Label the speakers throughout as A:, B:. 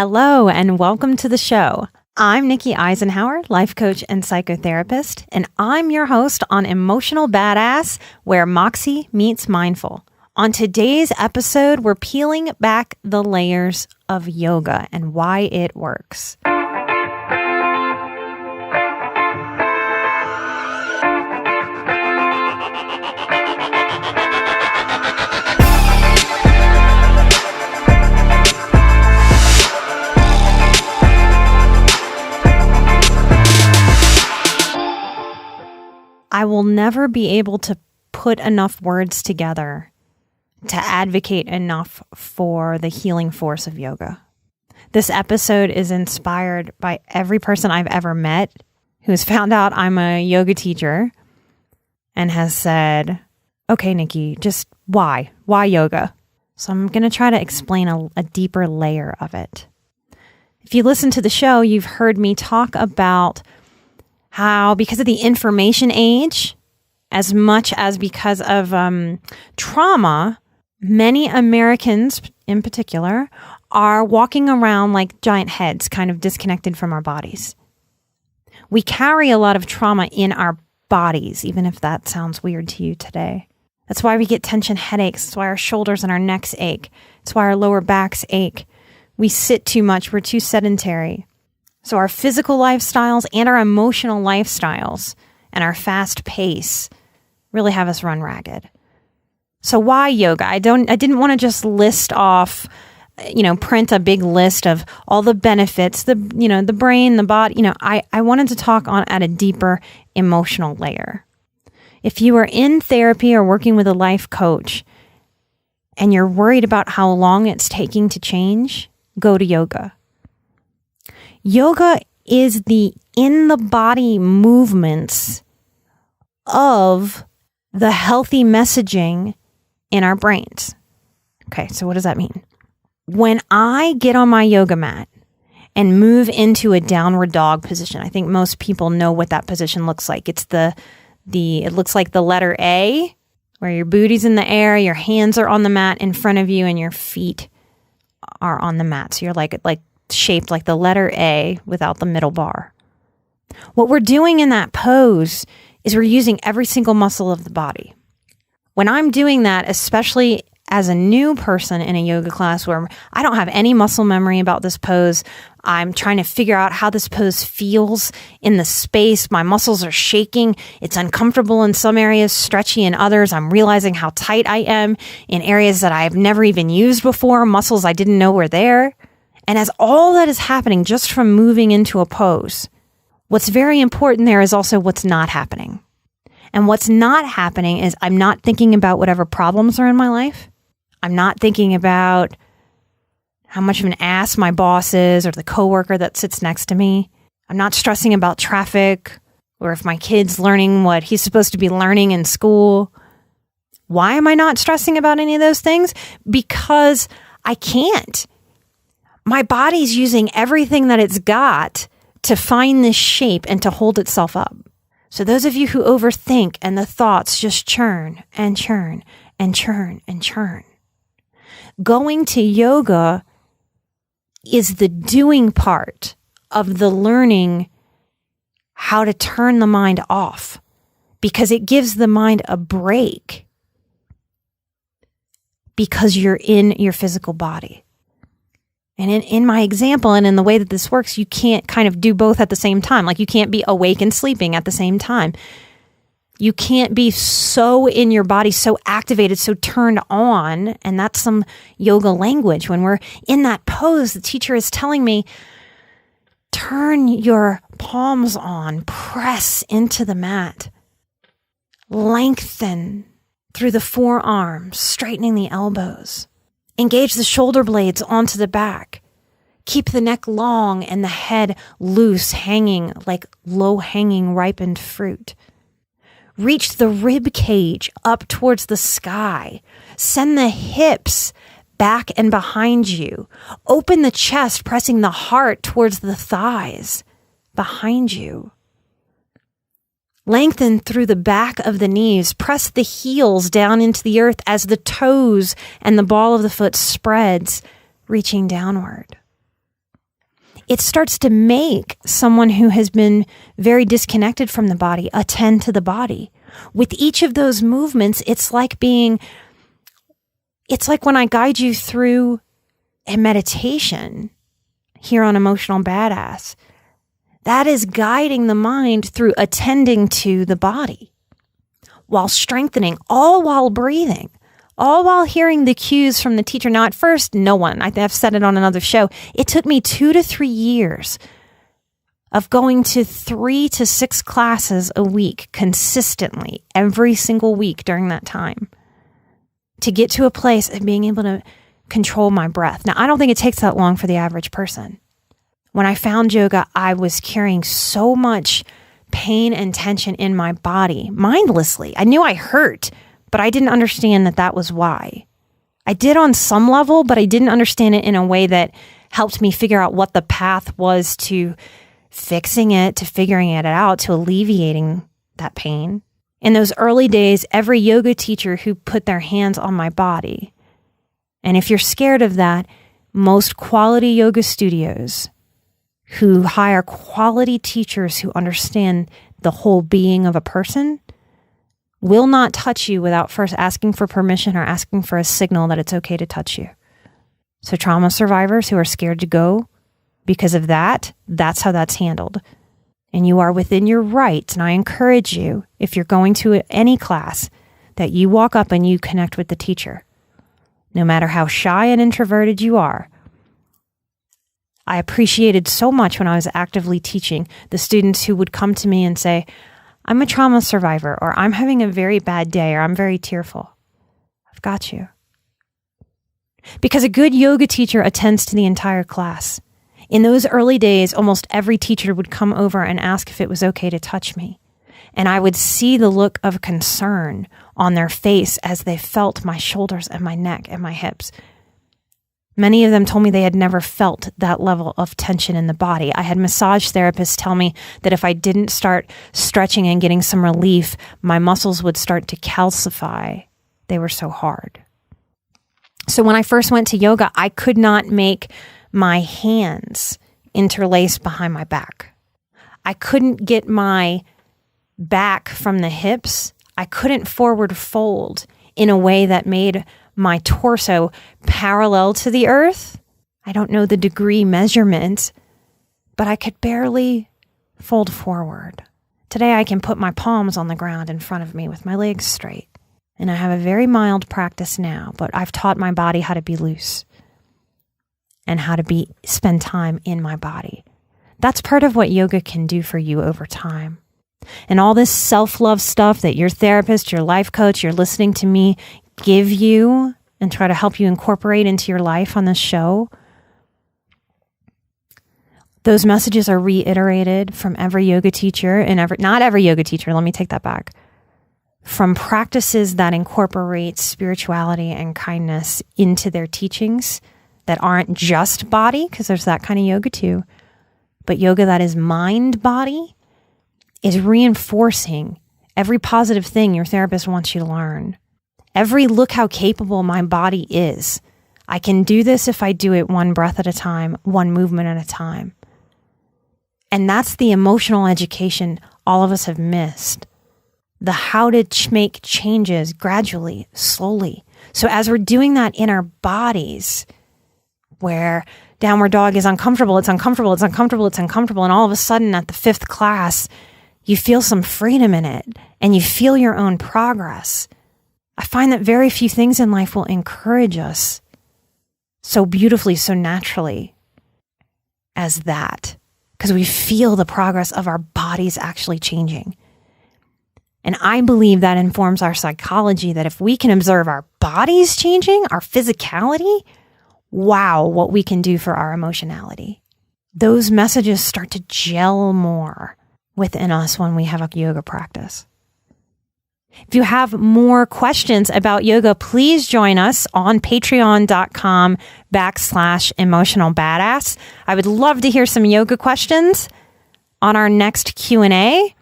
A: Hello and welcome to the show. I'm Nikki Eisenhower, life coach and psychotherapist, and I'm your host on Emotional Badass, where Moxie meets mindful. On today's episode, we're peeling back the layers of yoga and why it works. I will never be able to put enough words together to advocate enough for the healing force of yoga. This episode is inspired by every person I've ever met who has found out I'm a yoga teacher and has said, okay, Nikki, just why? Why yoga? So I'm going to try to explain a deeper layer of it. If you listen to the show, you've heard me talk about how because of the information age, as much as because of trauma, many Americans in particular are walking around like giant heads, kind of disconnected from our bodies. We carry a lot of trauma in our bodies, even if that sounds weird to you today. That's why we get tension headaches. That's why our shoulders and our necks ache. That's why our lower backs ache. We sit too much. We're too sedentary. So our physical lifestyles and our emotional lifestyles and our fast pace really have us run ragged. So why yoga? I didn't want to just list off, print a big list of all the benefits, the brain, the body. I wanted to talk on at a deeper emotional layer. If you are in therapy or working with a life coach and you're worried about how long it's taking to change, go to yoga. Yoga is the in-the-body movements of the healthy messaging in our brains. Okay, so what does that mean? When I get on my yoga mat and move into a downward dog position, I think most people know what that position looks like. It's it looks like the letter A, where your booty's in the air, your hands are on the mat in front of you, and your feet are on the mat. So you're like shaped like the letter A without the middle bar. What we're doing in that pose is we're using every single muscle of the body. When I'm doing that, especially as a new person in a yoga class where I don't have any muscle memory about this pose, I'm trying to figure out how this pose feels in the space. My muscles are shaking. It's uncomfortable in some areas, stretchy in others. I'm realizing how tight I am in areas that I've never even used before, muscles I didn't know were there. And as all that is happening just from moving into a pose, what's very important there is also what's not happening. And what's not happening is I'm not thinking about whatever problems are in my life. I'm not thinking about how much of an ass my boss is or the coworker that sits next to me. I'm not stressing about traffic or if my kid's learning what he's supposed to be learning in school. Why am I not stressing about any of those things? Because I can't. My body's using everything that it's got to find this shape and to hold itself up. So those of you who overthink and the thoughts just churn and churn and churn and churn. Going to yoga is the doing part of the learning how to turn the mind off because it gives the mind a break because you're in your physical body. And in my example and in the way that this works, you can't kind of do both at the same time. Like you can't be awake and sleeping at the same time. You can't be so in your body, so activated, so turned on. And that's some yoga language. When we're in that pose, the teacher is telling me, turn your palms on, press into the mat, lengthen through the forearms, straightening the elbows. Engage the shoulder blades onto the back. Keep the neck long and the head loose, hanging like low-hanging ripened fruit. Reach the rib cage up towards the sky. Send the hips back and behind you. Open the chest, pressing the heart towards the thighs behind you. Lengthen through the back of the knees. Press the heels down into the earth as the toes and the ball of the foot spreads, reaching downward. it starts to make someone who has been very disconnected from the body attend to the body. With each of those movements, it's like when I guide you through a meditation here on Emotional Badass, that is guiding the mind through attending to the body while strengthening, all while breathing, all while hearing the cues from the teacher. Now, at first, no one, I've said it on another show, it took me 2 to 3 years of going to 3 to 6 classes a week consistently, every single week during that time, to get to a place of being able to control my breath. Now, I don't think it takes that long for the average person. When I found yoga, I was carrying so much pain and tension in my body mindlessly. I knew I hurt, but I didn't understand that that was why. I did on some level, but I didn't understand it in a way that helped me figure out what the path was to fixing it, to figuring it out, to alleviating that pain. In those early days, every yoga teacher who put their hands on my body, and if you're scared of that, most quality yoga studios who hire quality teachers who understand the whole being of a person will not touch you without first asking for permission or asking for a signal that it's okay to touch you. So trauma survivors who are scared to go because of that, that's how that's handled. And you are within your rights. And I encourage you, if you're going to any class, that you walk up and you connect with the teacher. No matter how shy and introverted you are. I appreciated so much when I was actively teaching the students who would come to me and say, I'm a trauma survivor, or I'm having a very bad day, or I'm very tearful. I've got you. Because a good yoga teacher attends to the entire class. In those early days, almost every teacher would come over and ask if it was okay to touch me. And I would see the look of concern on their face as they felt my shoulders and my neck and my hips. Many of them told me they had never felt that level of tension in the body. I had massage therapists tell me that if I didn't start stretching and getting some relief, my muscles would start to calcify. They were so hard. So when I first went to yoga, I could not make my hands interlace behind my back. I couldn't get my back from the hips. I couldn't forward fold in a way that made my torso parallel to the earth. I don't know the degree measurement, but I could barely fold forward. Today I can put my palms on the ground in front of me with my legs straight. And I have a very mild practice now, but I've taught my body how to be loose and how to spend time in my body. That's part of what yoga can do for you over time. And all this self-love stuff that your therapist, your life coach, you're listening to me give you and try to help you incorporate into your life on this show, those messages are reiterated from every yoga teacher and not every yoga teacher, let me take that back, from practices that incorporate spirituality and kindness into their teachings that aren't just body, because there's that kind of yoga too, but yoga that is mind-body is reinforcing every positive thing your therapist wants you to learn. Every look how capable my body is. I can do this if I do it one breath at a time, one movement at a time. And that's the emotional education all of us have missed. The how to make changes gradually, slowly. So as we're doing that in our bodies, where downward dog is uncomfortable, it's uncomfortable, it's uncomfortable, it's uncomfortable, and all of a sudden at the 5th class, you feel some freedom in it, and you feel your own progress. I find that very few things in life will encourage us so beautifully, so naturally as that, because we feel the progress of our bodies actually changing. And I believe that informs our psychology, that if we can observe our bodies changing, our physicality, wow, what we can do for our emotionality. Those messages start to gel more within us when we have a yoga practice. If you have more questions about yoga, please join us on patreon.com/emotionalbadass. I would love to hear some yoga questions on our next Q&A.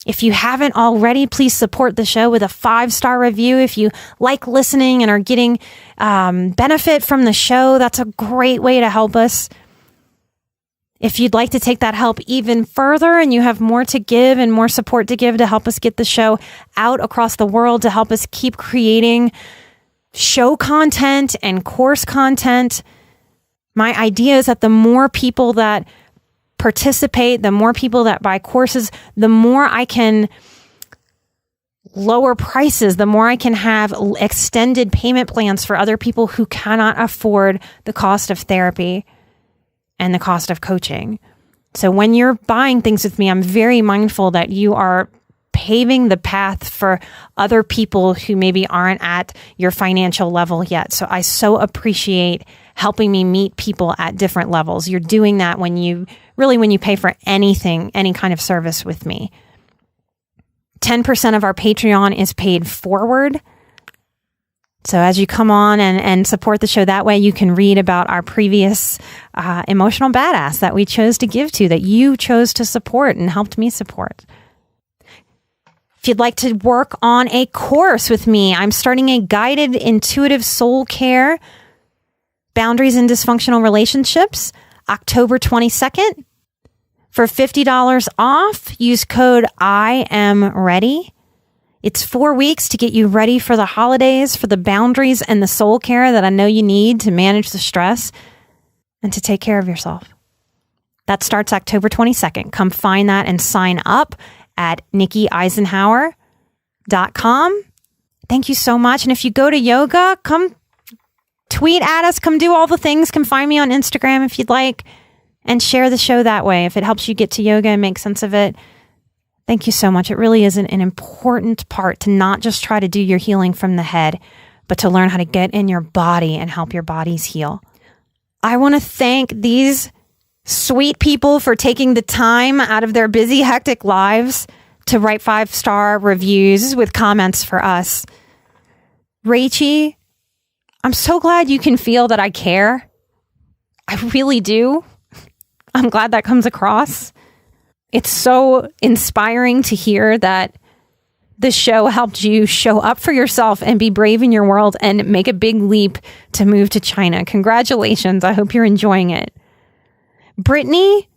A: If you haven't already, please support the show with a 5-star review. If you like listening and are getting benefit from the show, that's a great way to help us. If you'd like to take that help even further and you have more to give and more support to give to help us get the show out across the world, to help us keep creating show content and course content, my idea is that the more people that participate, the more people that buy courses, the more I can lower prices, the more I can have extended payment plans for other people who cannot afford the cost of therapy and the cost of coaching. So when you're buying things with me, I'm very mindful that you are paving the path for other people who maybe aren't at your financial level yet. So I so appreciate helping me meet people at different levels. You're doing that when you pay for anything, any kind of service with me. 10% of our Patreon is paid forward. So as you come on and support the show that way, you can read about our previous emotional badass that we chose to give to, that you chose to support and helped me support. If you'd like to work on a course with me, I'm starting a guided intuitive soul care, boundaries in dysfunctional relationships, October 22nd. For $50 off, use code I am ready. It's 4 weeks to get you ready for the holidays, for the boundaries and the soul care that I know you need to manage the stress and to take care of yourself. That starts October 22nd. Come find that and sign up at NikkiEisenhauer.com. Thank you so much. And if you go to yoga, come tweet at us, come do all the things, come find me on Instagram if you'd like, and share the show that way if it helps you get to yoga and make sense of it. Thank you so much. It really is an important part to not just try to do your healing from the head, but to learn how to get in your body and help your bodies heal. I want to thank these sweet people for taking the time out of their busy, hectic lives to write 5-star reviews with comments for us. Rachie, I'm so glad you can feel that I care. I really do. I'm glad that comes across. It's so inspiring to hear that the show helped you show up for yourself and be brave in your world and make a big leap to move to China. Congratulations. I hope you're enjoying it. Brittany,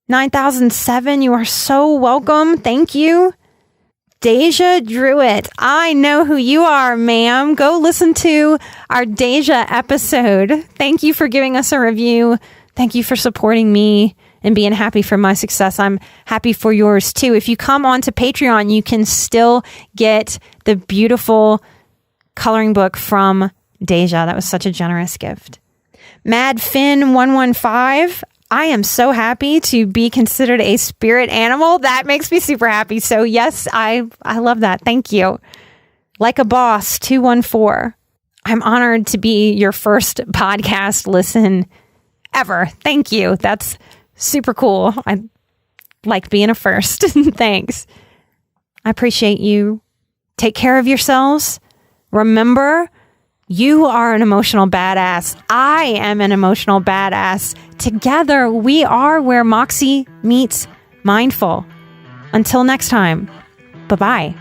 A: 9007, you are so welcome. Thank you. Deja Druitt, I know who you are, ma'am. Go listen to our Deja episode. Thank you for giving us a review. Thank you for supporting me and being happy for my success. I'm happy for yours too. If you come onto Patreon, you can still get the beautiful coloring book from Deja. That was such a generous gift. Mad Finn 115. I am so happy to be considered a spirit animal. That makes me super happy. So yes, I love that. Thank you. Like a Boss 214. I'm honored to be your first podcast listen ever. Thank you. That's super cool. I like being a first. Thanks. I appreciate you. Take care of yourselves. Remember, you are an emotional badass. I am an emotional badass. Together, we are where Moxie meets mindful. Until next time, bye-bye.